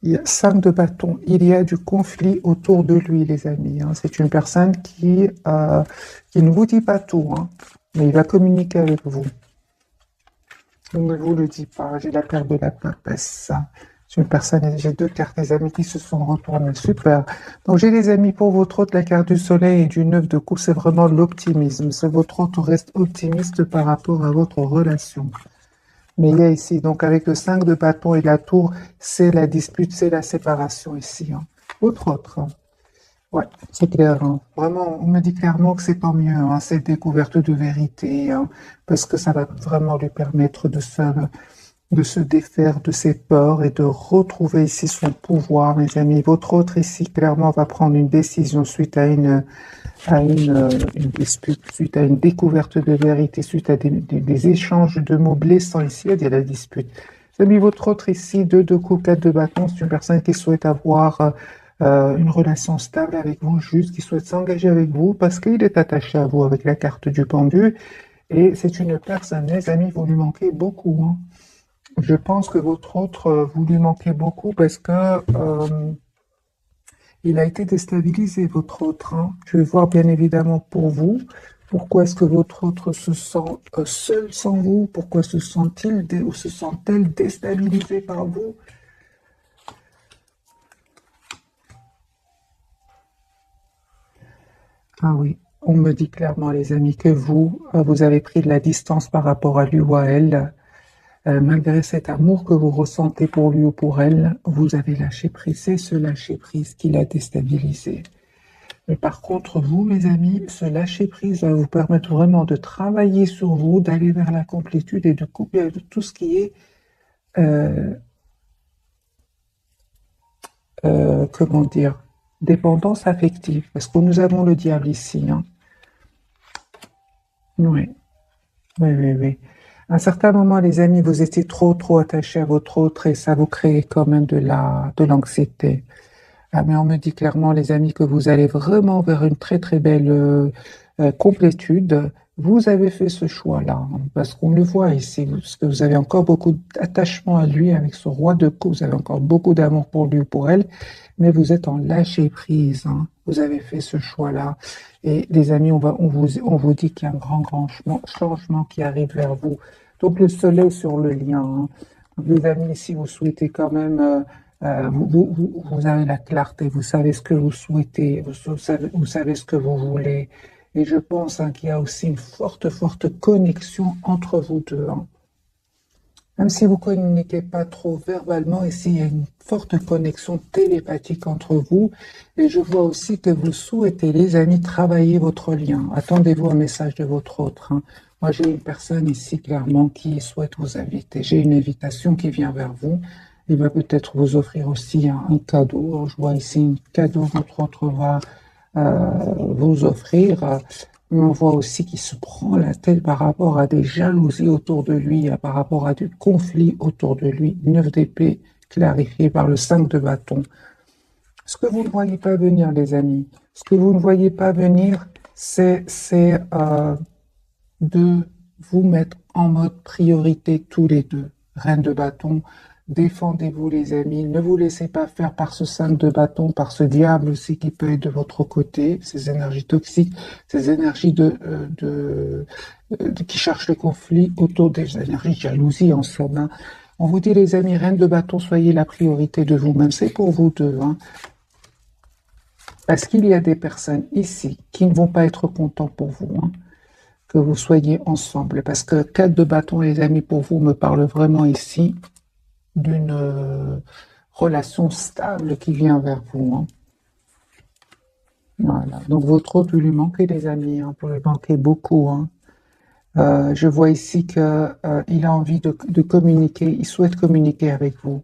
Il y a 5 de bâton. Il y a du conflit autour de lui, les amis, hein. C'est une personne qui ne vous dit pas tout, hein, mais il va communiquer avec vous. Il ne vous le dit pas. J'ai la carte de la papesse. C'est une personne, j'ai deux cartes, les amis, qui se sont retournées. Super. Donc, j'ai les amis pour votre hôte, la carte du soleil et du 9 de coupe, c'est vraiment l'optimisme. C'est votre hôte reste optimiste par rapport à votre relation. Mais il y a ici, donc avec le 5 de bâton et la tour, c'est la dispute, c'est la séparation ici, hein. Autre autre, hein. Ouais, c'est clair, hein. Vraiment, on me dit clairement que c'est tant mieux, hein, cette découverte de vérité, hein, parce que ça va vraiment lui permettre de se défaire de ses peurs et de retrouver ici son pouvoir, mes amis. Votre autre ici, clairement, va prendre une décision suite à une dispute, suite à une découverte de vérité, suite à des échanges de mots blessants ici, il y a la dispute. J'ai mis votre autre ici, deux de coups, quatre de bâton, c'est une personne qui souhaite avoir une relation stable avec vous, juste, qui souhaite s'engager avec vous parce qu'il est attaché à vous avec la carte du pendu. Et c'est une personne, les amis, vous lui manquez beaucoup, hein. Je pense que votre autre, vous lui manquez beaucoup parce que il a été déstabilisé, votre autre, hein. Je vais voir bien évidemment pour vous. Pourquoi est-ce que votre autre se sent seul sans vous? Pourquoi se sent-il ou se sent-elle déstabilisée par vous? Ah oui, on me dit clairement, les amis, que vous, vous avez pris de la distance par rapport à lui ou à elle. Malgré cet amour que vous ressentez pour lui ou pour elle, vous avez lâché prise. C'est ce lâcher prise qui l'a déstabilisé. Mais par contre, vous, mes amis, ce lâcher prise va vous permettre vraiment de travailler sur vous, d'aller vers la complétude et de couper avec tout ce qui est, euh, comment dire, dépendance affective. Parce que nous avons le diable ici, hein. Oui, oui, oui, oui. À un certain moment, les amis, vous étiez trop attachés à votre autre et ça vous crée quand même de l'anxiété. Ah, mais on me dit clairement, les amis, que vous allez vraiment vers une très belle complétude. Vous avez fait ce choix-là, hein, parce qu'on le voit ici, parce que vous avez encore beaucoup d'attachement à lui avec ce roi de coups, vous avez encore beaucoup d'amour pour lui ou pour elle, mais vous êtes en lâcher prise, hein. Vous avez fait ce choix-là. Et les amis, on vous dit qu'il y a un grand changement qui arrive vers vous. Donc le soleil sur le lien, hein. Les amis, si vous souhaitez quand même vous avez la clarté, vous savez ce que vous souhaitez, vous savez ce que vous voulez. Et je pense, hein, qu'il y a aussi une forte connexion entre vous deux, hein. Même si vous ne communiquez pas trop verbalement, ici, il y a une forte connexion télépathique entre vous. Et je vois aussi que vous souhaitez, les amis, travailler votre lien. Attendez-vous un message de votre autre, hein. Moi, j'ai une personne ici, clairement, qui souhaite vous inviter. J'ai une invitation qui vient vers vous. Il va peut-être vous offrir aussi un cadeau. Je vois ici un cadeau que votre autre va vous offrir. Mais on voit aussi qu'il se prend la tête par rapport à des jalousies autour de lui, par rapport à du conflit autour de lui. 9 d'épée clarifié par le 5 de bâton. Ce que vous ne voyez pas venir, les amis, ce que vous ne voyez pas venir, c'est de vous mettre en mode priorité tous les deux. Reine de bâton, défendez-vous, les amis. Ne vous laissez pas faire par ce 5 de bâton, par ce diable aussi qui peut être de votre côté, ces énergies toxiques, ces énergies qui cherchent le conflit autour des énergies de jalousie en somme, hein. On vous dit, les amis, reine de bâton, soyez la priorité de vous-même. C'est pour vous deux, hein. Parce qu'il y a des personnes ici qui ne vont pas être contents pour vous, hein, que vous soyez ensemble. Parce que 4 de bâton, les amis, pour vous, me parle vraiment ici d'une relation stable qui vient vers vous, hein. Voilà. Donc, votre autre, vous lui manquez, les amis, hein, vous lui manquez beaucoup, hein. Je vois ici que, il a envie de communiquer, il souhaite communiquer avec vous.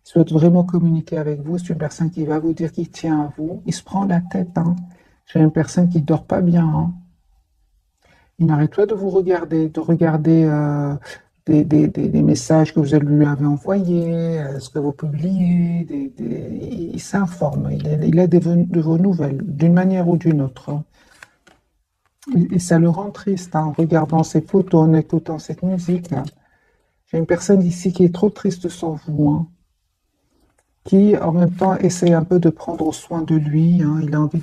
Il souhaite vraiment communiquer avec vous. C'est une personne qui va vous dire qu'il tient à vous. Il se prend la tête, hein. J'ai une personne qui ne dort pas bien, hein. Il n'arrête pas de vous regarder, de regarder des messages que vous lui avez envoyés, ce que vous publiez. Il s'informe, il a de vos nouvelles, d'une manière ou d'une autre, hein. Et ça le rend triste, hein, en regardant ces photos, en écoutant cette musique, hein. J'ai une personne ici qui est trop triste sans vous, hein. qui en même temps essaie un peu de prendre soin de lui, hein. Il a envie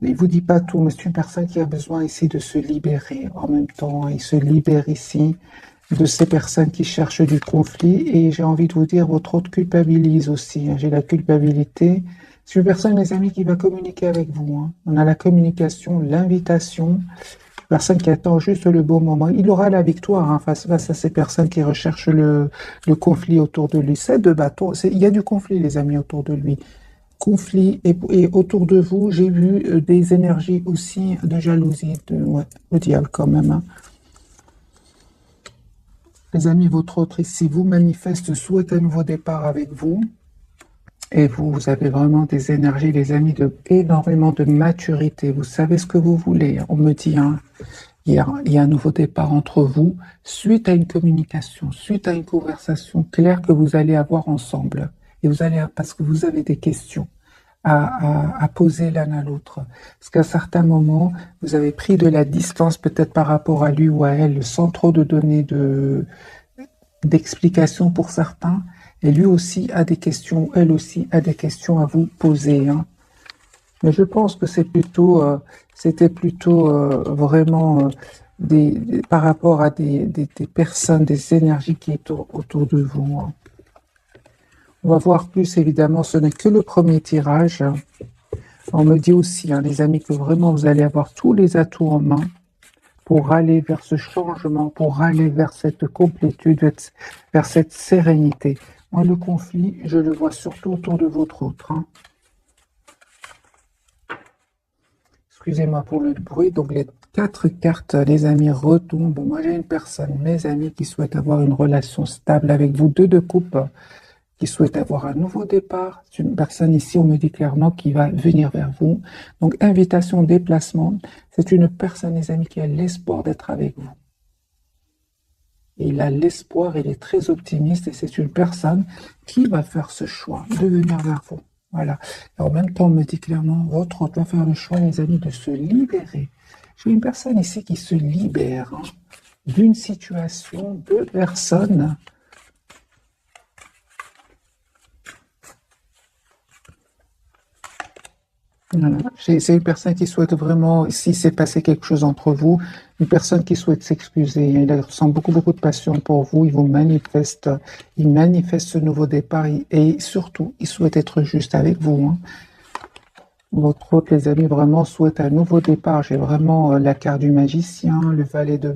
il vous dit pas tout, mais c'est une personne qui a besoin ici de se libérer en même temps. Il se libère ici de ces personnes qui cherchent du conflit. Et j'ai envie de vous dire, votre autre culpabilise aussi, hein. J'ai la culpabilité. C'est une personne, mes amis, qui va communiquer avec vous, hein. On a la communication, l'invitation. Personne qui attend juste le bon moment. Il aura la victoire, hein, face à ces personnes qui recherchent le conflit autour de lui. C'est de bâton. Il y a du conflit, les amis, autour de lui. Conflit et autour de vous, j'ai vu des énergies aussi de jalousie, ouais, le diable quand même, hein. Les amis, votre autre ici vous manifeste, souhaite un nouveau départ avec vous. Et vous avez vraiment des énergies, les amis, énormément de maturité. Vous savez ce que vous voulez. On me dit, hein, il y a un nouveau départ entre vous, suite à une communication, suite à une conversation claire que vous allez avoir ensemble. Et vous allez, parce que vous avez des questions à poser l'un à l'autre. Parce qu'à certains moments, vous avez pris de la distance peut-être par rapport à lui ou à elle, sans trop de donner d'explications pour certains. Et lui aussi a des questions, elle aussi a des questions à vous poser, hein. Mais je pense que c'était plutôt vraiment par rapport à des personnes, des énergies qui sont autour de vous, hein. On va voir plus, évidemment, ce n'est que le premier tirage. On me dit aussi, hein, les amis, que vraiment vous allez avoir tous les atouts en main pour aller vers ce changement, pour aller vers cette complétude, vers cette sérénité. Moi, le conflit, je le vois surtout autour de votre autre, hein. Excusez-moi pour le bruit. Donc, les 4 cartes, les amis, retombent. Moi, j'ai une personne, mes amis, qui souhaite avoir une relation stable avec vous. 2 de coupe, qui souhaite avoir un nouveau départ. C'est une personne ici, on me dit clairement, qui va venir vers vous. Donc, invitation, déplacement. C'est une personne, les amis, qui a l'espoir d'être avec vous. Il a l'espoir, il est très optimiste et c'est une personne qui va faire ce choix de venir vers vous. Voilà. Et en même temps, on me dit clairement, votre autre va faire le choix, les amis, de se libérer. J'ai une personne ici qui se libère, hein, d'une situation, de personnes. Voilà. C'est une personne qui souhaite vraiment, si s'est passé quelque chose entre vous, une personne qui souhaite s'excuser. Il ressent beaucoup, beaucoup de passion pour vous. Il manifeste ce nouveau départ et surtout, il souhaite être juste avec vous, hein. Votre autre, les amis, vraiment souhaite un nouveau départ. J'ai vraiment la carte du magicien, le valet de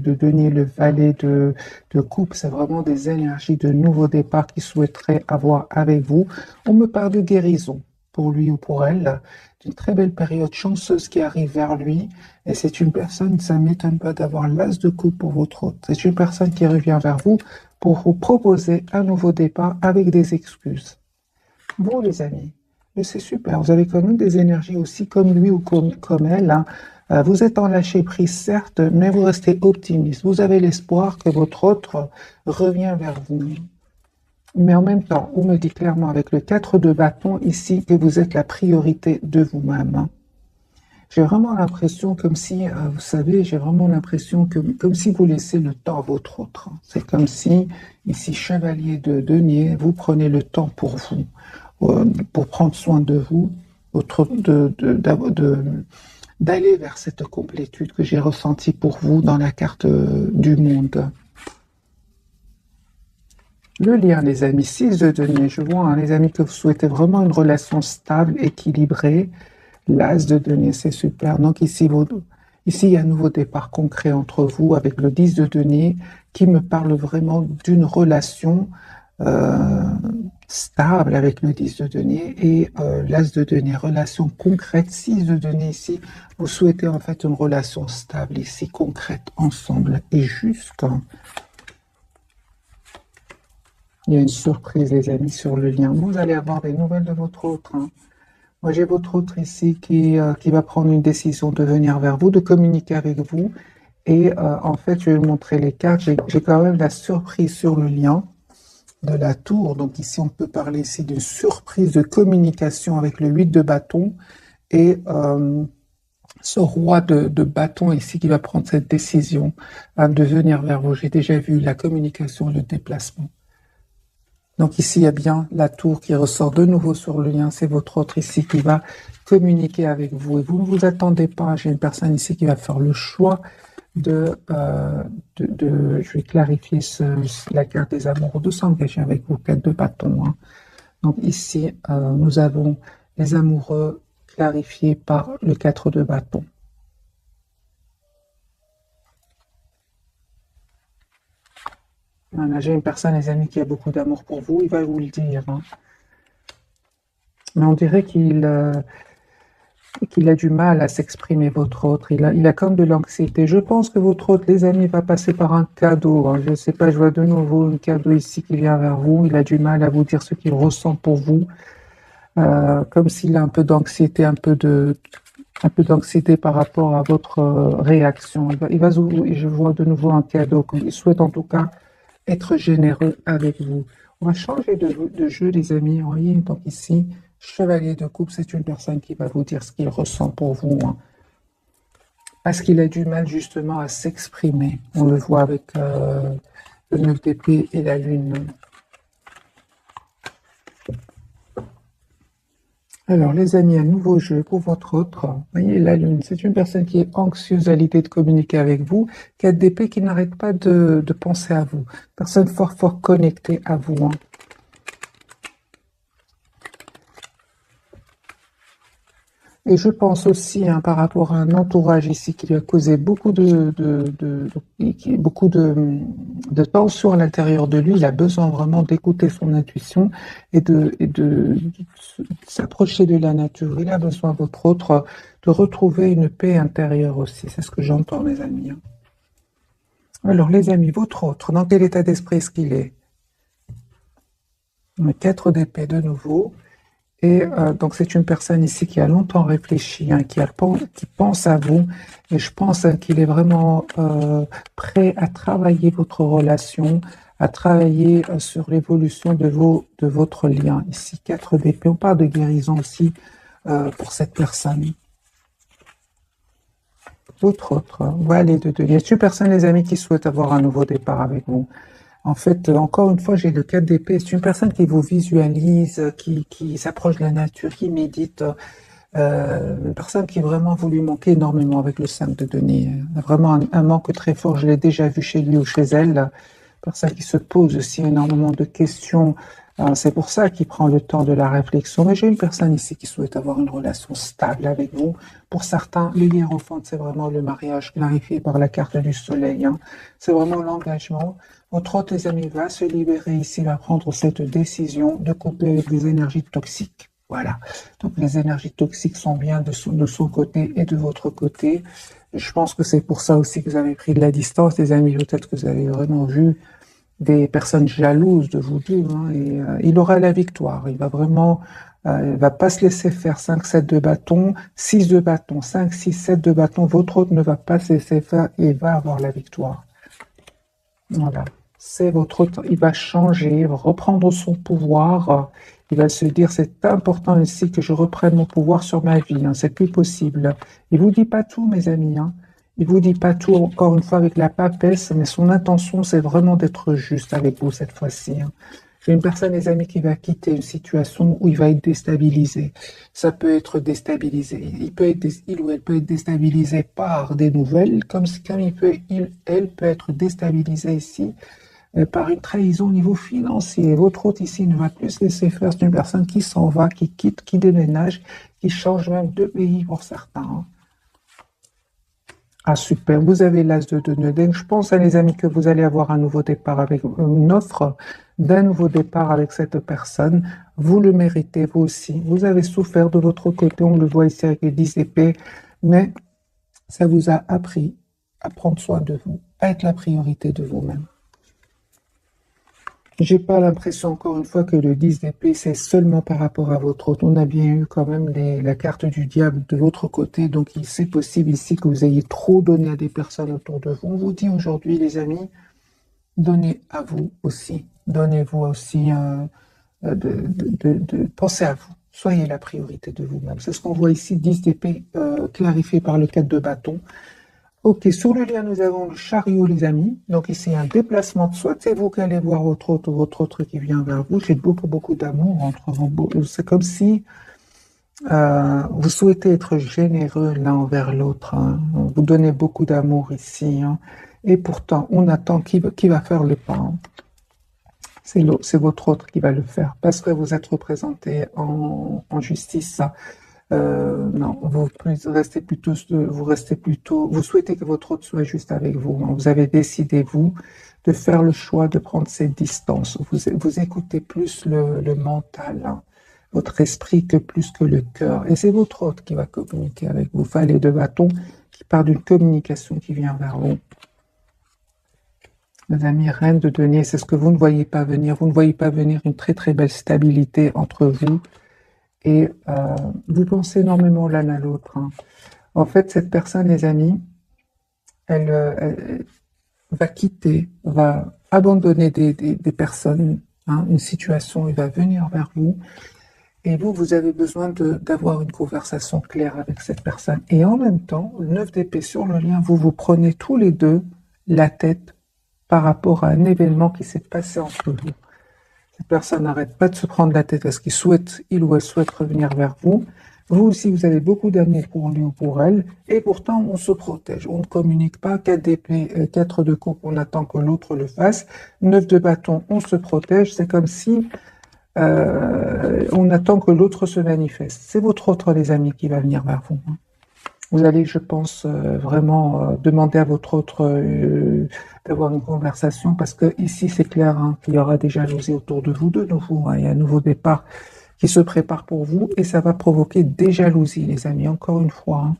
denier, le valet de coupe. C'est vraiment des énergies de nouveau départ qu'il souhaiterait avoir avec vous. On me parle de guérison pour lui ou pour elle, d'une très belle période chanceuse qui arrive vers lui. Et c'est une personne, ça ne m'étonne pas d'avoir l'as de coupe pour votre autre. C'est une personne qui revient vers vous pour vous proposer un nouveau départ avec des excuses. Bon, les amis, c'est super. Vous avez quand même des énergies aussi comme lui ou comme elle, hein. Vous êtes en lâcher prise, certes, mais vous restez optimiste. Vous avez l'espoir que votre autre revient vers vous. Mais en même temps, on me dit clairement avec le 4 de bâton ici que vous êtes la priorité de vous-même, hein. J'ai vraiment l'impression comme si, vous savez, j'ai vraiment l'impression comme si vous laissez le temps à votre autre, hein. C'est comme si, ici, chevalier de denier, vous prenez le temps pour vous, pour prendre soin de vous, d'aller vers cette complétude que j'ai ressentie pour vous dans la carte du monde. Le lien, les amis, 6 de denier. Je vois, hein, les amis, que vous souhaitez vraiment une relation stable, équilibrée. L'as de denier, c'est super. Donc ici, il y a un nouveau départ concret entre vous avec le 10 de denier qui me parle vraiment d'une relation stable avec le 10 de denier et l'as de denier, relation concrète. 6 de denier ici, vous souhaitez en fait une relation stable ici, concrète, ensemble et juste. Il y a une surprise, les amis, sur le lien. Vous allez avoir des nouvelles de votre autre, hein. Moi, j'ai votre autre ici qui va prendre une décision de venir vers vous, de communiquer avec vous. Et en fait, je vais vous montrer les cartes. J'ai quand même la surprise sur le lien de la tour. Donc ici, on peut parler ici de surprise de communication avec le 8 de bâton. Et ce roi de bâton ici qui va prendre cette décision de venir vers vous. J'ai déjà vu la communication, le déplacement. Donc ici, il y a bien la tour qui ressort de nouveau sur le lien. C'est votre autre ici qui va communiquer avec vous. Et vous ne vous attendez pas. J'ai une personne ici qui va faire le choix je vais clarifier la carte des amoureux, de s'engager avec vous, 4 de bâton. Hein. Donc ici, nous avons les amoureux clarifiés par le 4 de bâton. Voilà, j'ai une personne, les amis, qui a beaucoup d'amour pour vous, il va vous le dire. Hein. Mais on dirait qu'il a du mal à s'exprimer, votre autre. Il a comme de l'anxiété. Je pense que votre autre, les amis, va passer par un cadeau. Hein. Je ne sais pas, je vois de nouveau un cadeau ici qui vient vers vous. Il a du mal à vous dire ce qu'il ressent pour vous. Comme s'il a un peu d'anxiété, un peu d'anxiété par rapport à votre réaction. Je vois de nouveau un cadeau. Il souhaite en tout cas être généreux avec vous. On va changer de jeu, les amis. Vous voyez, donc ici, chevalier de coupe, c'est une personne qui va vous dire ce qu'il ressent pour vous. Hein. Parce qu'il a du mal justement à s'exprimer. On le voit avec le 9 d'épée et la lune. Alors, les amis, un nouveau jeu pour votre autre. Vous voyez, la lune, c'est une personne qui est anxieuse à l'idée de communiquer avec vous, qui a d'épée qui n'arrête pas de penser à vous. Personne fort connectée à vous. Hein. Et je pense aussi, hein, par rapport à un entourage ici qui lui a causé beaucoup beaucoup de tension à l'intérieur de lui, il a besoin vraiment d'écouter son intuition et de s'approcher de la nature. Il a besoin, votre autre, de retrouver une paix intérieure aussi. C'est ce que j'entends, mes amis. Hein. Alors, les amis, votre autre, dans quel état d'esprit est-ce qu'il est? Le 4 d'épée de nouveau. Et donc c'est une personne ici qui a longtemps réfléchi, hein, qui pense à vous, et je pense hein, qu'il est vraiment prêt à travailler votre relation, à travailler sur l'évolution de votre lien. Ici, 4 d'épée, on parle de guérison aussi pour cette personne. Votre autre, voilà, il y a une personne, les amis, qui souhaite avoir un nouveau départ avec vous. En fait, encore une fois, j'ai le 4 d'épée. C'est une personne qui vous visualise, qui s'approche de la nature, qui médite. Une personne qui vraiment vous lui manquez énormément avec le 5 de denier. Vraiment un manque très fort. Je l'ai déjà vu chez lui ou chez elle. Personne qui se pose aussi énormément de questions. C'est pour ça qu'il prend le temps de la réflexion. Mais j'ai une personne ici qui souhaite avoir une relation stable avec vous. Pour certains, le hiérophante, c'est vraiment le mariage clarifié par la carte du soleil. Hein. C'est vraiment l'engagement. Votre autre, les amis, va se libérer ici, va prendre cette décision de couper avec des énergies toxiques. Voilà. Donc, les énergies toxiques sont bien de son côté et de votre côté. Je pense que c'est pour ça aussi que vous avez pris de la distance, les amis. Peut-être que vous avez vraiment vu des personnes jalouses de vous deux. Hein, et il aura la victoire. Il va vraiment... il va pas se laisser faire 5, 7 de bâton, 6 de bâton, 5, 6, 7 de bâton. Votre autre ne va pas se laisser faire et va avoir la victoire. Voilà, c'est votre temps. Il va changer, il va reprendre son pouvoir. Il va se dire, c'est important ici que je reprenne mon pouvoir sur ma vie. Hein, c'est plus possible. Il vous dit pas tout, mes amis. Hein. Il vous dit pas tout, encore une fois, avec la papesse, mais son intention, c'est vraiment d'être juste avec vous cette fois-ci. Hein. J'ai une personne, les amis, qui va quitter une situation où il va être déstabilisé. Ça peut être déstabilisé. Il ou elle peut être déstabilisé par des nouvelles, comme elle peut être déstabilisée ici par une trahison au niveau financier. Votre autre ici ne va plus se laisser faire. C'est une personne qui s'en va, qui quitte, qui déménage, qui change même de pays pour certains. Hein. Ah super, vous avez l'as de nœuds. Je pense, à les amis, que vous allez avoir un nouveau départ avec une offre d'un nouveau départ avec cette personne. Vous le méritez, vous aussi. Vous avez souffert de votre côté, on le voit ici avec les 10 épées, mais ça vous a appris à prendre soin de vous, à être la priorité de vous-même. J'ai pas l'impression, encore une fois, que le 10 d'épée, c'est seulement par rapport à votre autre. On a bien eu quand même la carte du diable de l'autre côté, donc c'est possible ici que vous ayez trop donné à des personnes autour de vous. On vous dit aujourd'hui, les amis, donnez à vous aussi. Donnez-vous aussi, pensez à vous. Soyez la priorité de vous-même. C'est ce qu'on voit ici, 10 d'épée clarifié par le 4 de bâton. Ok, sur le lien, nous avons le chariot, les amis. Donc ici, un déplacement. Soit c'est vous qui allez voir votre autre ou votre autre qui vient vers vous. J'ai beaucoup, beaucoup d'amour entre vous. C'est comme si vous souhaitez être généreux l'un envers l'autre, hein. Vous donnez beaucoup d'amour ici, hein. Et pourtant, on attend qui va faire le pas, hein. C'est votre autre qui va le faire parce que vous êtes représenté en justice. Non, vous souhaitez que votre autre soit juste avec vous, hein. Vous avez décidé, vous, de faire le choix de prendre cette distance. Vous écoutez plus le mental, hein, votre esprit que plus que le cœur. Et c'est votre autre qui va communiquer avec vous. Valet de bâton qui part d'une communication qui vient vers vous. Mes amis, reine de denier, c'est ce que vous ne voyez pas venir. Vous ne voyez pas venir une très très belle stabilité entre vous et vous pensez énormément l'un à l'autre, hein. En fait, cette personne, les amis, elle va quitter, va abandonner des personnes, hein, une situation, il va venir vers vous. Et vous avez besoin d'avoir une conversation claire avec cette personne. Et en même temps, le 9 d'épée sur le lien, vous prenez tous les deux la tête par rapport à un événement qui s'est passé entre vous. Cette personne n'arrête pas de se prendre la tête parce il ou elle souhaite revenir vers vous. Vous aussi, vous avez beaucoup d'amour pour lui ou pour elle. Et pourtant, on se protège. On ne communique pas. 4 d'épée, 4 de coupe, on attend que l'autre le fasse. 9 de bâton, on se protège. C'est comme si on attend que l'autre se manifeste. C'est votre autre, les amis, qui va venir vers vous, hein. Vous allez, je pense, vraiment demander à votre autre d'avoir une conversation parce que ici, c'est clair, hein, qu'il y aura des jalousies autour de vous de nouveau, hein. Il y a un nouveau départ qui se prépare pour vous et ça va provoquer des jalousies, les amis, encore une fois, hein.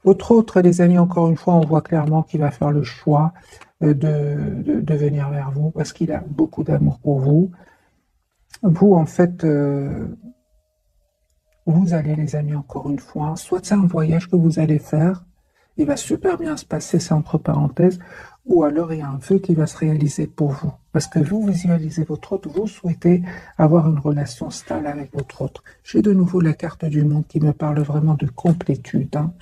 Votre autre, les amis, encore une fois, on voit clairement qu'il va faire le choix de venir vers vous parce qu'il a beaucoup d'amour pour vous. Vous, en fait, vous allez, les amis, encore une fois, soit c'est un voyage que vous allez faire, il va super bien se passer, c'est entre parenthèses, ou alors il y a un vœu qui va se réaliser pour vous. Parce que vous visualisez votre autre, vous souhaitez avoir une relation stable avec votre autre. J'ai de nouveau la carte du monde qui me parle vraiment de complétude, hein.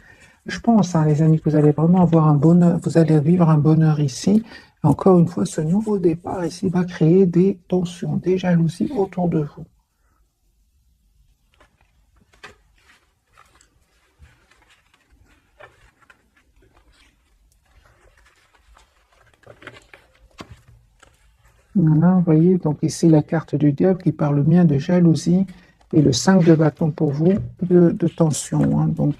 Je pense, hein, les amis, que vous allez vraiment avoir un bonheur, vous allez vivre un bonheur ici. Et encore une fois, ce nouveau départ ici va créer des tensions, des jalousies autour de vous. Voilà, vous voyez, donc ici la carte du diable qui parle bien de jalousie et le 5 de bâton pour vous, de tension, hein. Donc,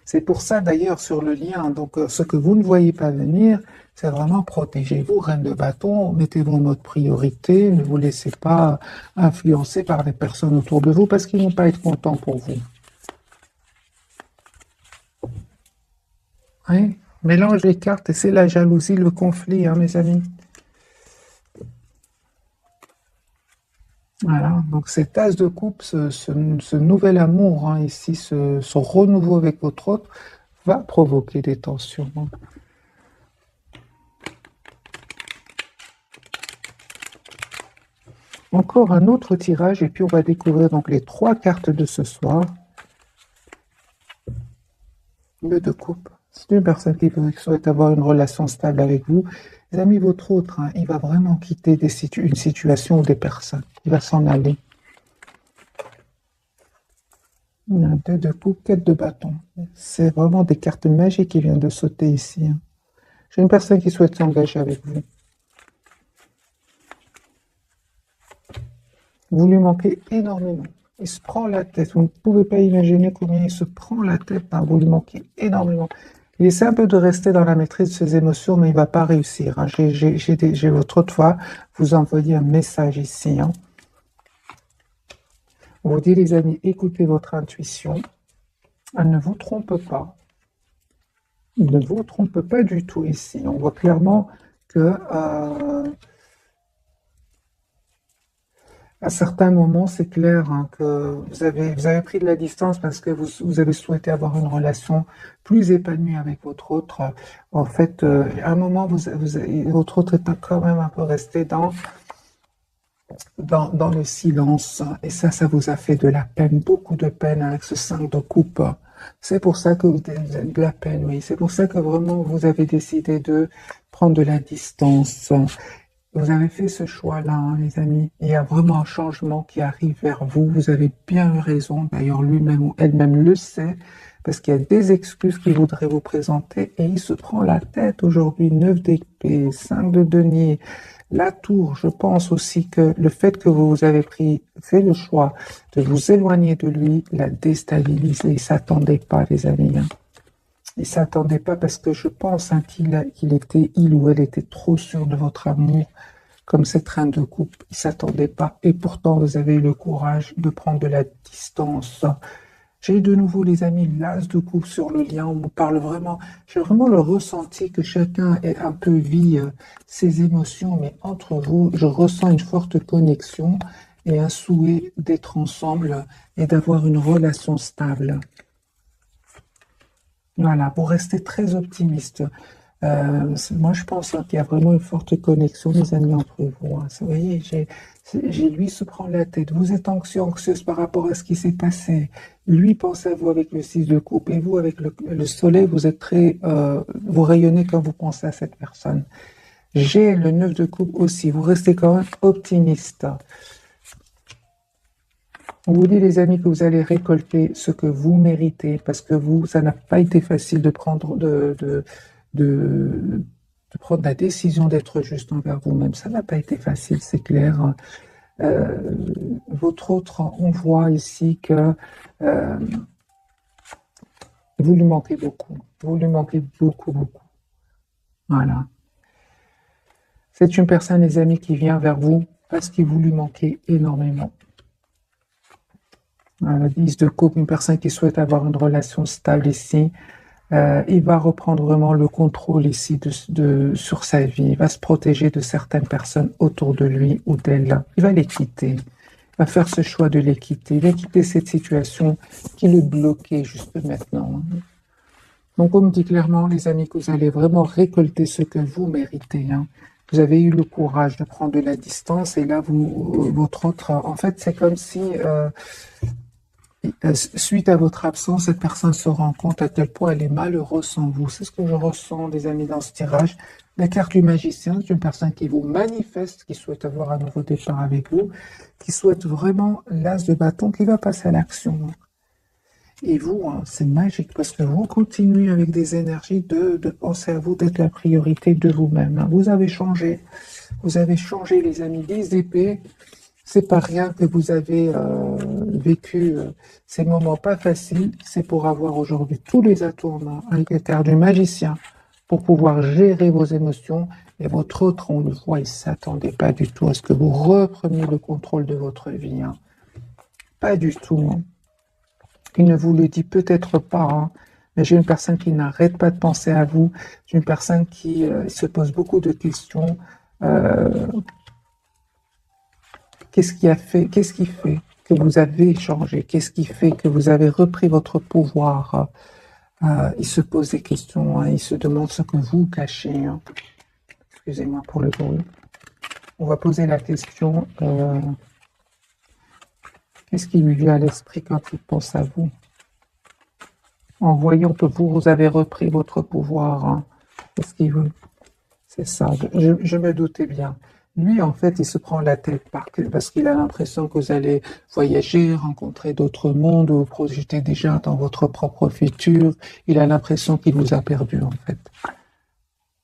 c'est pour ça d'ailleurs sur le lien, donc ce que vous ne voyez pas venir, c'est vraiment protégez-vous, reine de bâton, mettez-vous en mode priorité, ne vous laissez pas influencer par les personnes autour de vous parce qu'ils ne vont pas être contents pour vous. Oui, mélange les cartes et c'est la jalousie, le conflit, hein, mes amis. Voilà, donc cet as de coupe, ce nouvel amour, hein, ici, ce renouveau avec votre autre, va provoquer des tensions, hein. Encore un autre tirage et puis on va découvrir donc les 3 cartes de ce soir. Le de coupe. C'est une personne qui souhaite avoir une relation stable avec vous. Les amis, votre autre, hein, il va vraiment quitter une situation ou des personnes. Il va s'en aller. Il y a 2 de coupe, 4 de bâton. C'est vraiment des cartes magiques qui viennent de sauter ici, hein. J'ai une personne qui souhaite s'engager avec vous. Vous lui manquez énormément. Il se prend la tête. Vous ne pouvez pas imaginer combien il se prend la tête, hein. Vous lui manquez énormément. Il essaie un peu de rester dans la maîtrise de ses émotions, mais il ne va pas réussir, hein. J'ai votre autre fois vous envoyer un message ici, hein. On vous dit, les amis, écoutez votre intuition. Elle ne vous trompe pas. Il ne vous trompe pas du tout ici. On voit clairement que à certains moments, c'est clair, hein, que vous avez pris de la distance parce que vous avez souhaité avoir une relation plus épanouie avec votre autre. En fait, à un moment, votre autre est quand même un peu resté dans le silence. Et ça vous a fait de la peine, beaucoup de peine avec ce 5 de coupe. C'est pour ça que vous avez de la peine, oui. C'est pour ça que vraiment vous avez décidé de prendre de la distance. Vous avez fait ce choix-là, hein, les amis. Il y a vraiment un changement qui arrive vers vous. Vous avez bien eu raison. D'ailleurs, lui-même ou elle-même le sait, parce qu'il y a des excuses qu'il voudrait vous présenter et il se prend la tête aujourd'hui. 9 d'épée, 5 de denier, la tour. Je pense aussi que le fait que vous avez fait le choix de vous éloigner de lui l'a déstabilisé. Il ne s'attendait pas, les amis, hein. Il s'attendait pas parce que je pense hein, il ou elle était trop sûr de votre amour, comme cette reine de coupe. Il s'attendait pas. Et pourtant, vous avez eu le courage de prendre de la distance. J'ai de nouveau, les amis, l'as de coupe sur le lien. On me parle vraiment. J'ai vraiment le ressenti que chacun est un peu vit ses émotions, mais entre vous, je ressens une forte connexion et un souhait d'être ensemble et d'avoir une relation stable. Voilà, vous restez très optimiste. Moi, je pense hein, qu'il y a vraiment une forte connexion, les amis, entre vous, hein. Vous voyez, lui se prend la tête. Vous êtes anxieuse par rapport à ce qui s'est passé. Lui pense à vous avec le 6 de coupe et vous avec le soleil, vous êtes vous rayonnez quand vous pensez à cette personne. J'ai le 9 de coupe aussi. Vous restez quand même optimiste. On vous dit, les amis, que vous allez récolter ce que vous méritez, parce que ça n'a pas été facile de prendre, de prendre la décision d'être juste envers vous-même. Ça n'a pas été facile, c'est clair. Votre autre, on voit ici que vous lui manquez beaucoup. Vous lui manquez beaucoup, beaucoup. Voilà. C'est une personne, les amis, qui vient vers vous parce qu'il vous lui manquez énormément. Voilà, 10 de coupe, une personne qui souhaite avoir une relation stable ici. Il va reprendre vraiment le contrôle ici sur sa vie. Il va se protéger de certaines personnes autour de lui ou d'elle. Il va les quitter. Il va faire ce choix de les quitter. Il va quitter cette situation qui le bloquait juste maintenant. Donc, on me dit clairement, les amis, que vous allez vraiment récolter ce que vous méritez, hein. Vous avez eu le courage de prendre de la distance et là, votre autre... En fait, c'est comme si... suite à votre absence, cette personne se rend compte à quel point elle est malheureuse sans vous. C'est ce que je ressens, des amis, dans ce tirage. La carte du magicien, c'est une personne qui vous manifeste, qui souhaite avoir un nouveau départ avec vous, qui souhaite vraiment l'as de bâton, qui va passer à l'action. Et vous, hein, c'est magique parce que vous continuez avec des énergies de penser à vous, d'être la priorité de vous-même, hein. Vous avez changé, les amis. 10 d'épée. C'est pas rien que vous avez vécu ces moments pas faciles. C'est pour avoir aujourd'hui tous les atouts en main avec la carte du magicien pour pouvoir gérer vos émotions. Et votre autre, on le voit, il ne s'attendait pas du tout à ce que vous repreniez le contrôle de votre vie, hein. Pas du tout, hein. Il ne vous le dit peut-être pas, hein, mais j'ai une personne qui n'arrête pas de penser à vous. J'ai une personne qui se pose beaucoup de questions. Qu'est-ce qui fait que vous avez changé? Qu'est-ce qui fait que vous avez repris votre pouvoir? Il se pose des questions, hein, il se demande ce que vous cachez, hein. Excusez-moi pour le bruit. On va poser la question, qu'est-ce qui lui vient à l'esprit quand il pense à vous? En voyant que vous avez repris votre pouvoir, hein. Qu'est-ce qu'il veut? C'est ça, je me doutais bien. Lui, en fait, il se prend la tête parce qu'il a l'impression que vous allez voyager, rencontrer d'autres mondes, vous projeter déjà dans votre propre futur. Il a l'impression qu'il vous a perdu, en fait.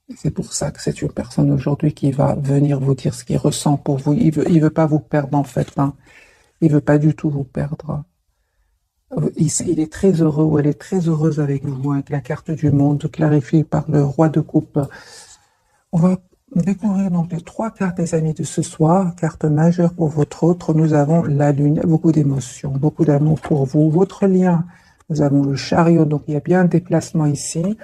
Et c'est pour ça que c'est une personne aujourd'hui qui va venir vous dire ce qu'il ressent pour vous. Il veut pas vous perdre, en fait, hein. Il veut pas du tout vous perdre. Il est très heureux ou elle est très heureuse avec vous, avec la carte du monde clarifiée par le roi de coupe. On va découvrir donc les 3 cartes, des amis, de ce soir. Carte majeure pour votre autre, nous avons la lune. Il y a beaucoup d'émotions, beaucoup d'amour pour vous. Votre lien, nous avons le chariot, donc il y a bien un déplacement ici.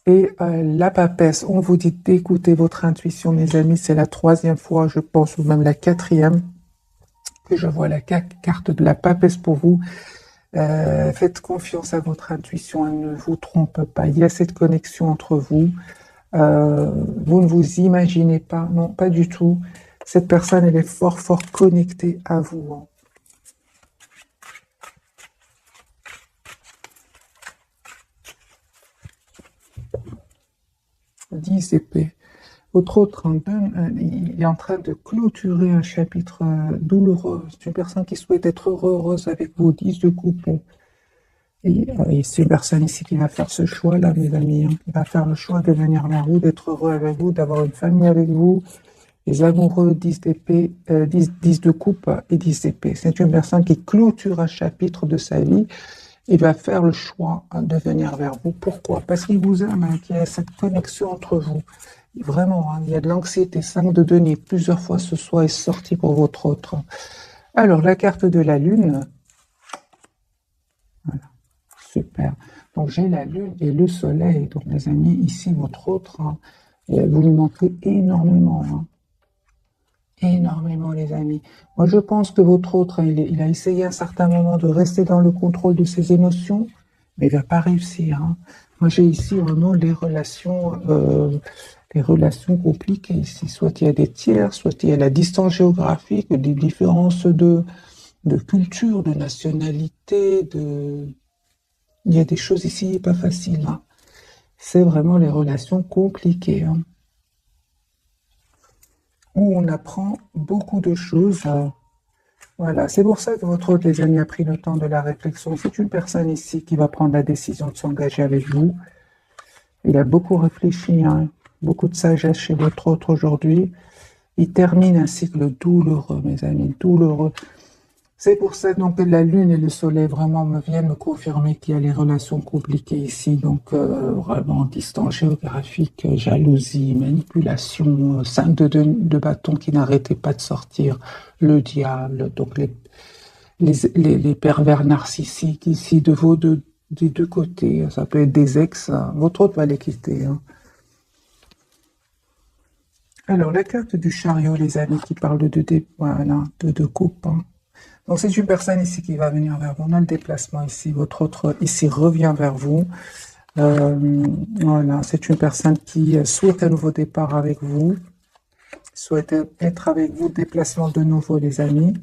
Et la papesse, on vous dit d'écouter votre intuition, mes amis. C'est la 3e fois, je pense, ou même la 4e, que je vois la carte de la papesse pour vous. Faites confiance à votre intuition, elle ne vous trompe pas. Il y a cette connexion entre vous. Vous ne vous imaginez pas, non, pas du tout. Cette personne, elle est fort, fort connectée à vous, hein. 10 épées. Votre autre, il est en train de clôturer un chapitre douloureux. C'est une personne qui souhaite être heureuse avec vous, 10 de coupe. Et c'est une personne ici qui va faire ce choix-là, mes amis. Hein. Il va faire le choix de venir vers vous, d'être heureux avec vous, d'avoir une famille avec vous. Les amoureux, 10 d'épée, 10 de coupe et 10 d'épée. C'est une personne qui clôture un chapitre de sa vie et va faire le choix de venir vers vous. Pourquoi? Parce qu'il vous aime, hein, qu'il y a cette connexion entre vous. Vraiment, hein, il y a de l'anxiété. 5 de denier, plusieurs fois ce soir est sorti pour votre autre. Alors, la carte de la lune. Voilà, super. Donc, j'ai la lune et le soleil. Donc, les amis, ici, votre autre, hein, vous lui manquez énormément. Hein. Énormément, les amis. Moi, je pense que votre autre, hein, il a essayé à un certain moment de rester dans le contrôle de ses émotions, mais il va pas réussir. Hein. Moi, j'ai ici vraiment les relations compliquées ici. Soit il y a des tiers, soit il y a la distance géographique, des différences de culture, de nationalité, il y a des choses ici pas faciles. Hein. C'est vraiment les relations compliquées. Hein. Où on apprend beaucoup de choses. Voilà, c'est pour ça que votre hôte, les amis, a pris le temps de la réflexion. C'est une personne ici qui va prendre la décision de s'engager avec vous. Il a beaucoup réfléchi, hein, beaucoup de sagesse chez votre hôte aujourd'hui. Il termine un cycle douloureux, mes amis, douloureux. C'est pour ça donc que la lune et le soleil vraiment me viennent me confirmer qu'il y a les relations compliquées ici. Donc vraiment distance géographique, jalousie, manipulation, 5 de bâton qui n'arrêtait pas de sortir, le diable, donc les pervers narcissiques ici des deux côtés. Ça peut être des ex, hein. Votre autre va les quitter. Hein. Alors la carte du chariot, les amis, qui parle de coupe. Hein. Donc c'est une personne ici qui va venir vers vous. On a le déplacement ici. Votre autre ici revient vers vous. Voilà, c'est une personne qui souhaite un nouveau départ avec vous. Souhaite être avec vous. Déplacement de nouveau, les amis.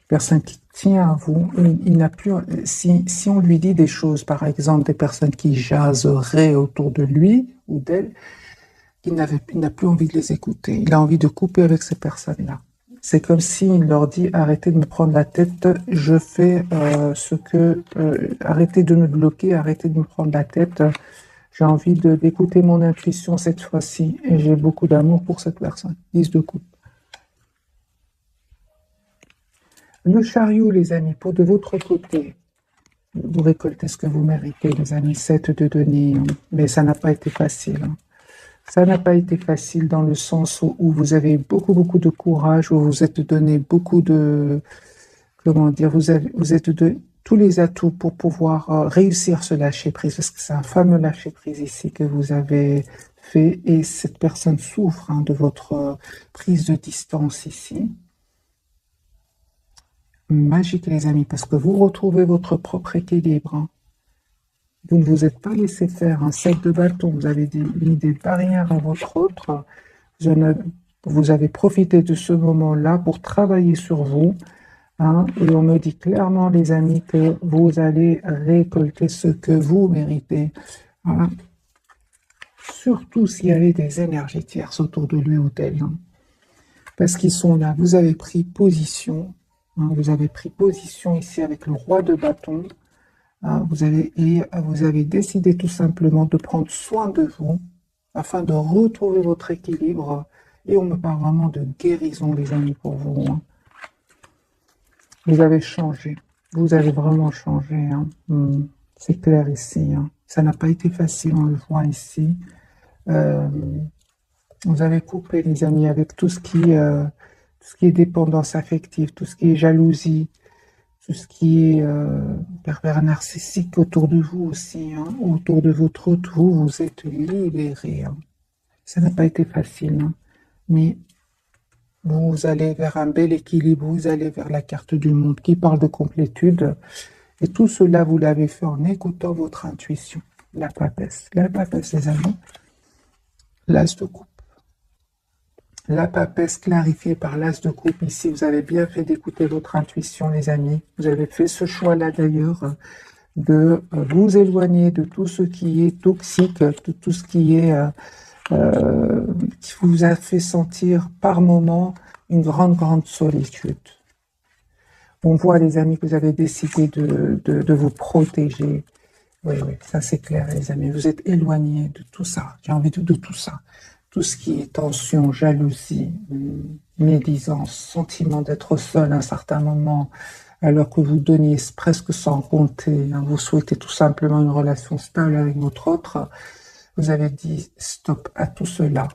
Personne qui tient à vous. Il n'a plus. Si on lui dit des choses, par exemple, des personnes qui jaseraient autour de lui ou d'elle, il n'a plus envie de les écouter. Il a envie de couper avec ces personnes-là. C'est comme s'il leur dit, arrêtez de me prendre la tête, je fais arrêtez de me bloquer, arrêtez de me prendre la tête. J'ai envie d'écouter mon intuition cette fois-ci et j'ai beaucoup d'amour pour cette personne. 10 de coupe. Le chariot, les amis, pour de votre côté, vous récoltez ce que vous méritez, les amis. 7 de denier, hein. Mais ça n'a pas été facile. Hein. Ça n'a pas été facile dans le sens où vous avez beaucoup de courage, où vous êtes donné beaucoup de, comment dire, vous êtes de tous les atouts pour pouvoir réussir ce lâcher prise, parce que c'est un fameux lâcher prise ici que vous avez fait, et cette personne souffre hein, de votre prise de distance ici. Magique, les amis, parce que vous retrouvez votre propre équilibre. Hein. Vous ne vous êtes pas laissé faire un 7 de bâton, vous avez mis des barrières à votre autre, vous avez profité de ce moment-là pour travailler sur vous, hein, et on me dit clairement, les amis, que vous allez récolter ce que vous méritez. Voilà. Surtout s'il y avait des énergies tierces autour de lui ou d'elle, hein, parce qu'ils sont là, vous avez pris position, hein, vous avez pris position ici avec le roi de bâton. Vous avez décidé tout simplement de prendre soin de vous afin de retrouver votre équilibre. Et on me parle vraiment de guérison, les amis, pour vous. Hein. Vous avez changé. Vous avez vraiment changé. Hein. C'est clair ici. Hein. Ça n'a pas été facile, on le voit ici. Vous avez coupé, les amis, avec tout ce qui est dépendance affective, tout ce qui est jalousie, tout ce qui est pervers narcissique autour de vous aussi, hein, autour de votre autre, vous êtes libéré. Hein. Ça n'a pas été facile, hein, mais vous allez vers un bel équilibre, vous allez vers la carte du monde qui parle de complétude, et tout cela, vous l'avez fait en écoutant votre intuition. La papesse, les amis, l'as de coupe. La papesse clarifiée par l'as de coupe ici, vous avez bien fait d'écouter votre intuition, les amis. Vous avez fait ce choix-là d'ailleurs de vous éloigner de tout ce qui est toxique, de tout ce qui est qui vous a fait sentir par moments une grande solitude. On voit, les amis, que vous avez décidé de vous protéger. Oui, ça c'est clair, les amis. Vous êtes éloignés de tout ça. J'ai envie de tout ça. Tout ce qui est tension, jalousie, médisance, sentiment d'être seul à un certain moment, alors que vous donniez presque sans compter. Hein, vous souhaitez tout simplement une relation stable avec votre autre. Vous avez dit stop à tout cela.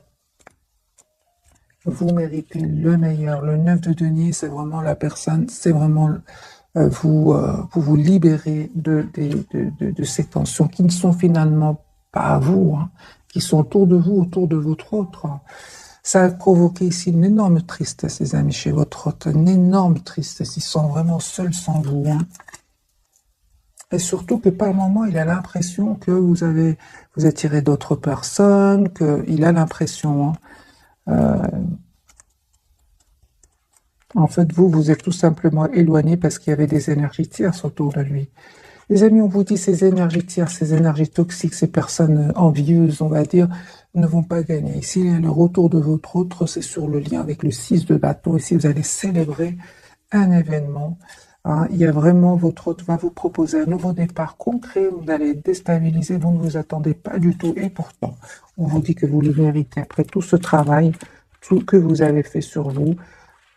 Vous méritez le meilleur. Le 9 de denier, c'est vraiment la personne, c'est vraiment vous libérez de ces tensions qui ne sont finalement pas à vous, hein, qui sont autour de vous, autour de votre autre. Ça a provoqué ici une énorme tristesse, les amis, chez votre autre, une énorme tristesse. Ils sont vraiment seuls sans vous. Hein. Et surtout que par moment, il a l'impression que vous attirez d'autres personnes, qu'il a l'impression... Hein, en fait, vous êtes tout simplement éloigné parce qu'il y avait des énergies tierces autour de lui. Les amis, on vous dit, ces énergies tierces, ces énergies toxiques, ces personnes envieuses, on va dire, ne vont pas gagner. Ici, le retour de votre autre, c'est sur le lien avec le 6 de bâton. Ici, vous allez célébrer un événement. Hein, il y a vraiment, votre autre va vous proposer un nouveau départ concret. Vous allez déstabiliser, vous ne vous attendez pas du tout. Et pourtant, on vous dit que vous le méritez. Après tout ce travail, tout que vous avez fait sur vous,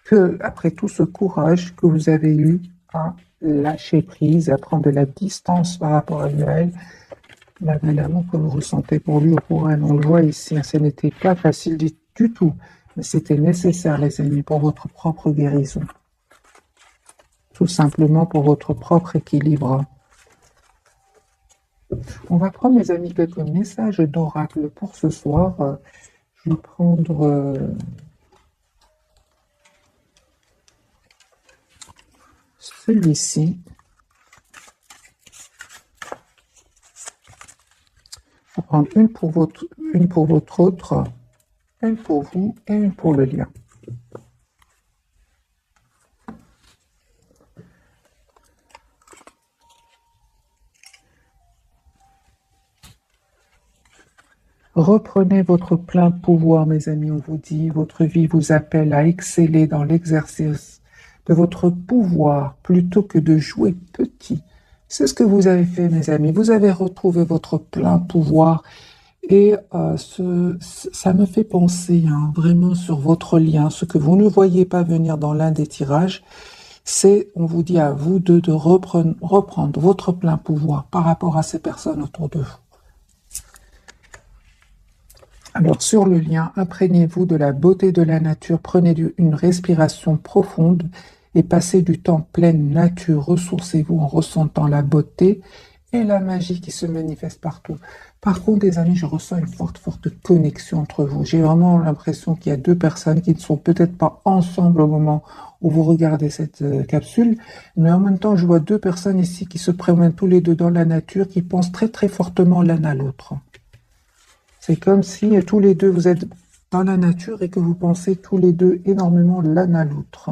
que après tout ce courage que vous avez eu à lâcher prise, à prendre de la distance par rapport à elle, malgré l'amour que vous ressentez pour lui ou pour elle, on le voit ici, hein, ce n'était pas facile du tout, mais c'était nécessaire, les amis, pour votre propre guérison. Tout simplement pour votre propre équilibre. On va prendre, les amis, quelques messages d'oracle pour ce soir. Je vais prendre... celui-ci. On va prendre une pour votre autre, une pour vous et une pour le lien. Reprenez votre plein pouvoir, mes amis, on vous dit. Votre vie vous appelle à exceller dans l'exercice de votre pouvoir plutôt que de jouer petit. C'est ce que vous avez fait, mes amis. Vous avez retrouvé votre plein pouvoir et ça me fait penser vraiment sur votre lien. Ce que vous ne voyez pas venir dans l'un des tirages, c'est, on vous dit à vous deux de reprendre votre plein pouvoir par rapport à ces personnes autour de vous. Alors, sur le lien, imprégnez-vous de la beauté de la nature, prenez une respiration profonde et passez du temps pleine nature, ressourcez-vous en ressentant la beauté et la magie qui se manifeste partout. Par contre, les amis, je ressens une forte connexion entre vous. J'ai vraiment l'impression qu'il y a deux personnes qui ne sont peut-être pas ensemble au moment où vous regardez cette capsule, mais en même temps, je vois deux personnes ici qui se promènent tous les deux dans la nature, qui pensent très fortement l'un à l'autre. C'est comme si tous les deux, vous êtes dans la nature et que vous pensez tous les deux énormément l'un à l'autre.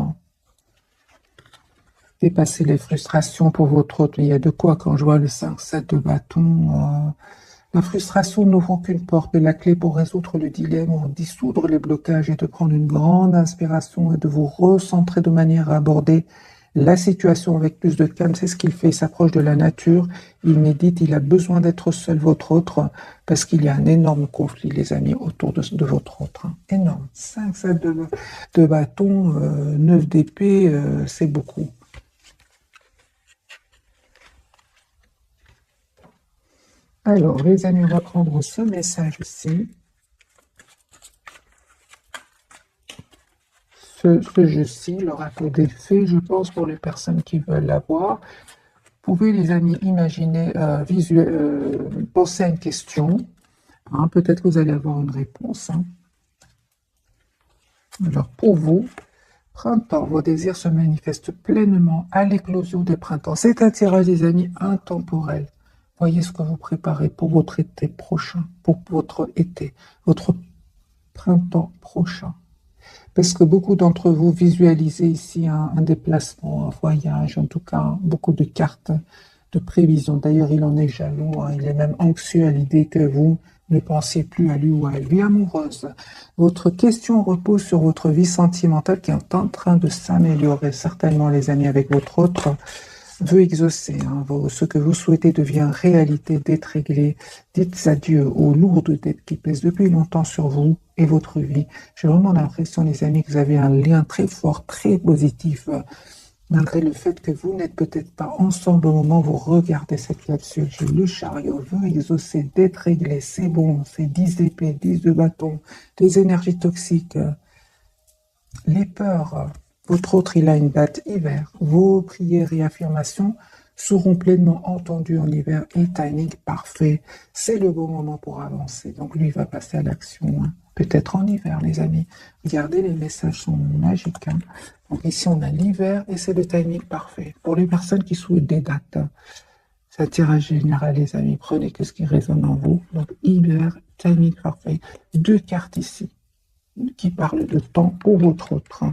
Dépasser les frustrations pour votre autre. Il y a de quoi quand je vois le 5-7 de bâton. La frustration n'ouvre aucune porte, mais la clé pour résoudre le dilemme ou dissoudre les blocages est de prendre une grande inspiration et de vous recentrer de manière à aborder la situation avec plus de calme. C'est ce qu'il fait, il s'approche de la nature, il médite, il a besoin d'être seul, votre autre, parce qu'il y a un énorme conflit, les amis, autour de votre autre. Hein. Énorme. 5-7 de bâton, 9 d'épée, c'est beaucoup. Alors, les amis, on va prendre ce message ici. Ce jeu-ci, l'oracle des fées, je pense, pour les personnes qui veulent l'avoir. Vous pouvez, les amis, imaginer, penser à une question. Hein, peut-être que vous allez avoir une réponse. Hein. Alors, pour vous, printemps, vos désirs se manifestent pleinement à l'éclosion des printemps. C'est un tirage, les amis, intemporel. Voyez ce que vous préparez pour votre été prochain, pour votre été, votre printemps prochain. Parce que beaucoup d'entre vous visualisez ici un déplacement, un voyage, en tout cas beaucoup de cartes de prévision. D'ailleurs, il en est jaloux, hein, il est même anxieux à l'idée que vous Ne pensez plus à lui ou à elle. Vie amoureuse. Votre question repose sur votre vie sentimentale qui est en train de s'améliorer. Certainement, les amis, avec votre autre veut exaucer. Ce que vous souhaitez devient réalité, d'être réglé. Dites adieu aux lourdes dettes qui pèsent depuis longtemps sur vous et votre vie. J'ai vraiment l'impression, les amis, que vous avez un lien très fort, très positif, malgré le fait que vous n'êtes peut-être pas ensemble au moment où vous regardez cette capsule. Le chariot veut exaucer, d'être réglé, c'est bon, c'est 10 d'épée, 10 de bâton, des énergies toxiques, les peurs. Votre autre, il a une date hiver. Vos prières et affirmations seront pleinement entendues en hiver et timing parfait. C'est le bon moment pour avancer. Donc lui, il va passer à l'action. Peut-être en hiver, les amis. Regardez, les messages sont magiques. Donc ici, on a l'hiver et c'est le timing parfait. Pour les personnes qui souhaitent des dates, c'est un tirage général, les amis. Prenez que ce qui résonne en vous. Donc hiver, timing parfait. 2 cartes ici qui parlent de temps pour votre autre.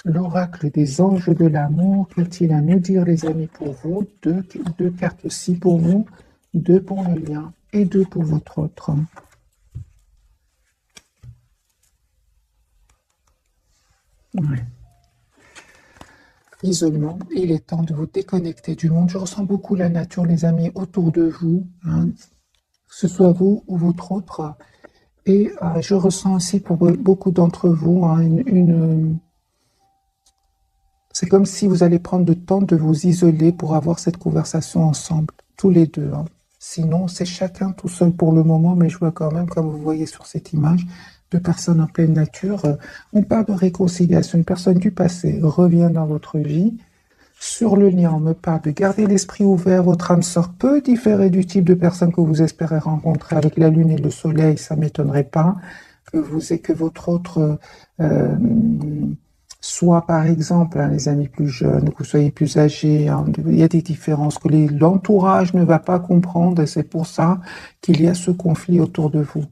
L'oracle des anges de l'amour, qu'a-t-il à nous dire, les amis, pour vous? Deux cartes aussi pour vous, 2 pour le lien et 2 pour votre autre. Ouais. Isolement, il est temps de vous déconnecter du monde. Je ressens beaucoup la nature, les amis, autour de vous, que ce soit vous ou votre autre. Et je ressens aussi pour beaucoup d'entre vous c'est comme si vous allez prendre le temps de vous isoler pour avoir cette conversation ensemble, tous les deux. Sinon, c'est chacun tout seul pour le moment, mais je vois quand même, comme vous voyez sur cette image, 2 personnes en pleine nature. On parle de réconciliation. Une personne du passé revient dans votre vie. Sur le lien, on me parle de garder l'esprit ouvert. Votre âme sœur peut différer du type de personne que vous espérez rencontrer. Avec la lune et le soleil, ça ne m'étonnerait pas que votre autre soit, par exemple, les amis plus jeunes, que vous soyez plus âgés. Il y a des différences que l'entourage ne va pas comprendre et c'est pour ça qu'il y a ce conflit autour de vous.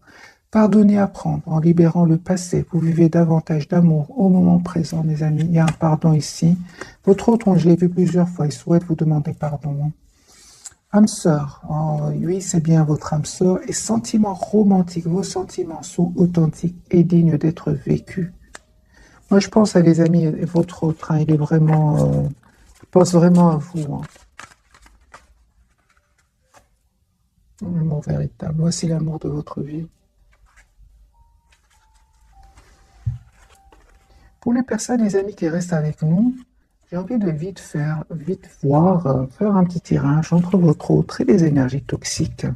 Pardonnez, apprendre, en libérant le passé. Vous vivez davantage d'amour au moment présent, mes amis. Il y a un pardon ici. Votre autre, je l'ai vu plusieurs fois, il souhaite vous demander pardon. Âme sœur, oui, c'est bien votre âme sœur. Et sentiments romantiques, vos sentiments sont authentiques et dignes d'être vécus. Moi, je pense à les amis, et votre autre, il est vraiment, je pense vraiment à vous. L'amour véritable. Voici l'amour de votre vie. Pour les personnes, les amis qui restent avec nous, j'ai envie de vite faire un petit tirage entre votre autre et les énergies toxiques.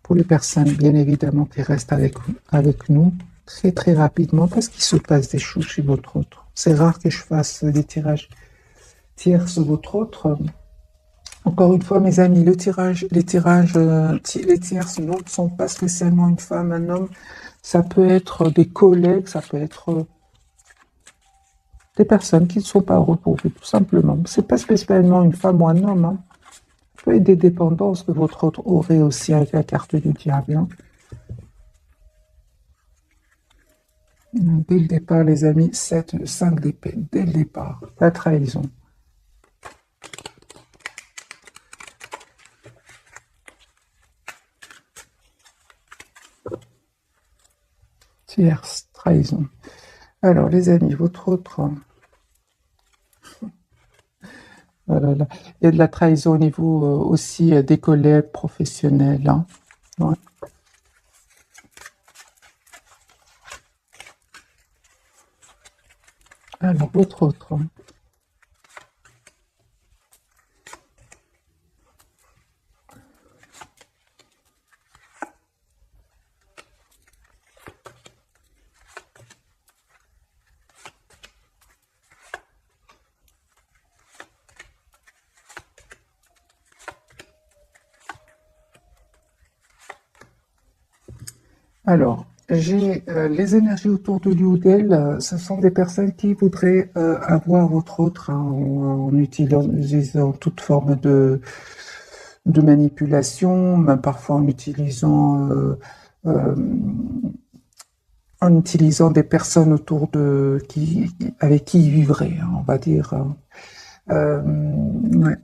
Pour les personnes, bien évidemment, qui restent avec nous, très très rapidement, parce qu'il se passe des choses chez votre autre. C'est rare que je fasse des tirages tiers sur votre autre. Encore une fois, mes amis, les tierces ne sont pas spécialement une femme, un homme. Ça peut être des collègues, ça peut être des personnes qui ne sont pas heureux pour vous, tout simplement. C'est pas spécialement une femme ou un homme. Ça peut être des dépendances que votre autre aurait aussi avec la carte du diable. Dès le départ, les amis, 5 d'épée. Dès le départ, la trahison. Tierce, trahison. Alors, les amis, votre autre... Il y a de la trahison au niveau aussi des collègues professionnels. Ouais. Alors, votre autre... Alors, j'ai les énergies autour de lui ou d'elle, ce sont des personnes qui voudraient avoir votre autre en utilisant toute forme de manipulation, même parfois en utilisant en utilisant des personnes autour de avec qui il vivrait, hein, on va dire. Ouais,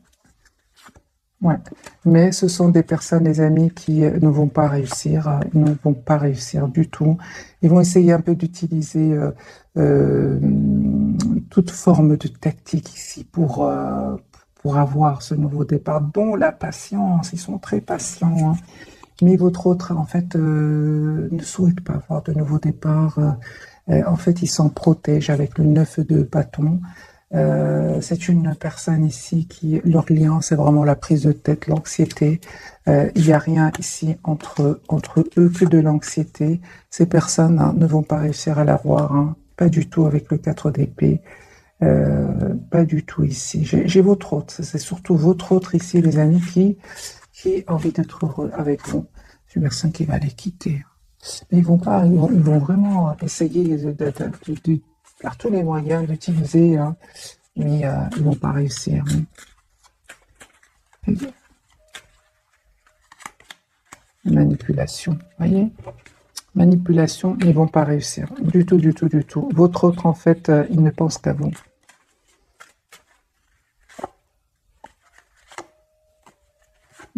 ouais. Mais ce sont des personnes, des amis qui ne vont pas réussir, ils ne vont pas réussir du tout. Ils vont essayer un peu d'utiliser euh, toute forme de tactique ici pour avoir ce nouveau départ, dont la patience. Ils sont très patients, hein. Mais votre autre, en fait, ne souhaite pas avoir de nouveau départ. En fait, il s'en protège avec le 9 de bâton. C'est une personne ici qui, leur lien, c'est vraiment la prise de tête, l'anxiété. Il n'y a rien ici entre eux que de l'anxiété. Ces personnes, hein, ne vont pas réussir à l'avoir, hein, pas du tout avec le 4 d'épée. Pas du tout ici. J'ai votre autre, c'est surtout votre autre ici, les amis, qui a envie d'être heureux avec vous. C'est une personne qui va les quitter. Mais ils vont pas, ils vont vraiment essayer de faire tous les moyens d'utiliser, hein, mais ils vont pas réussir, hein. Manipulation, voyez? Manipulation, ils vont pas réussir. Du tout, du tout, du tout. Votre autre, en fait, il ne pense qu'à vous.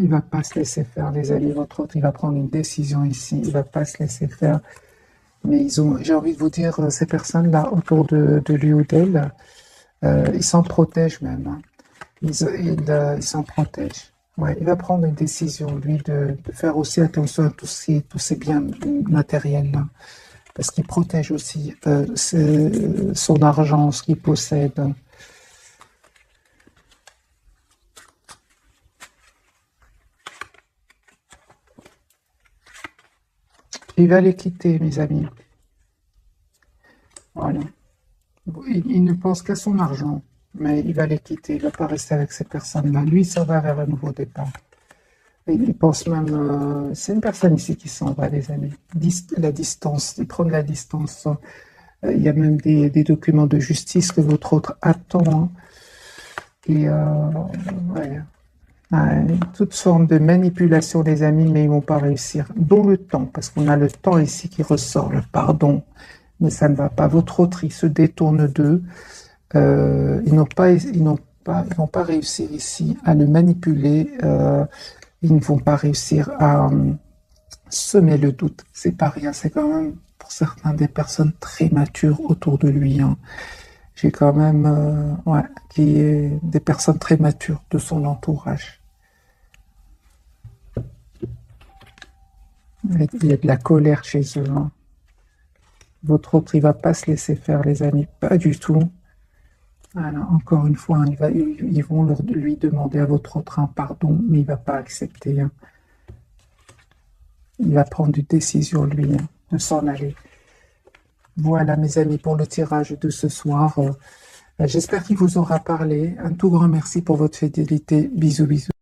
Il va pas se laisser faire, les amis. Votre autre, il va prendre une décision ici. Il va pas se laisser faire. Mais j'ai envie de vous dire, ces personnes-là autour de lui ou d'elle, ils s'en protègent même, hein. Ils s'en protègent. Ouais, il va prendre une décision, lui, de faire aussi attention à tous ces biens matériels-là. Parce qu'il protège aussi son argent, ce qu'il possède. Il va les quitter, mes amis. Voilà. Il ne pense qu'à son argent, mais il va les quitter. Il ne va pas rester avec ces personnes-là. Lui, ça va vers un nouveau départ. Et il pense même... c'est une personne ici qui s'en va, les amis. La distance, il prend de la distance. Il y a même des documents de justice que votre autre attend, hein. Et ouais. Ouais, toute forme de manipulation, les amis, mais ils vont pas réussir. Dont le temps, parce qu'on a le temps ici qui ressort, le pardon. Mais ça ne va pas. Votre autre, il se détourne d'eux. Ils vont pas réussir ici à le manipuler. Ils ne vont pas réussir à semer le doute. C'est pas rien. C'est quand même, pour certains, des personnes très matures autour de lui, hein. J'ai quand même, ouais, des personnes très matures de son entourage. Il y a de la colère chez eux, hein. Votre autre, il va pas se laisser faire, les amis, pas du tout. Voilà, encore une fois, hein, ils vont lui demander à votre autre un pardon, mais il va pas accepter, hein. Il va prendre une décision, lui, hein, de s'en aller. Voilà, mes amis, pour le tirage de ce soir. J'espère qu'il vous aura parlé. Un tout grand merci pour votre fidélité. Bisous, bisous.